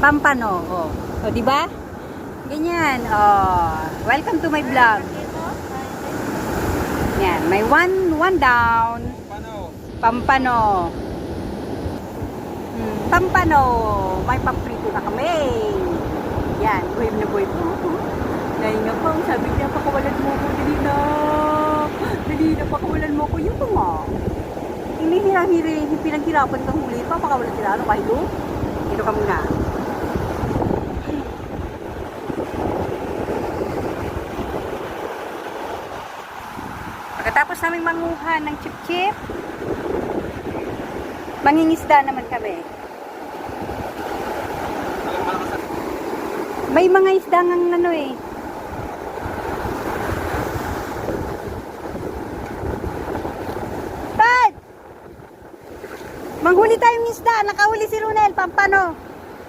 Pampano. Oh. O, di ba? Ganyan. Oh. Welcome to my vlog. Yan. May one down. Pampano. Pampano. May pamprito na kami. Yan. Buhay na buhay po. Nahinga po. Sabi niya, pakawalan mo ko. Dali na. Dali na, pakawalan mo ko. Yung po nga. Pinaghirapan kang huli pa. Pakawalan sila. Ano kayo? Dito ka muna. Pagkatapos namin manguha ng chip-chip, mangingisda naman kami. May mga isda ng ano eh. Tad! Manghuli tayong isda. Nakahuli si Ronel. Pampano.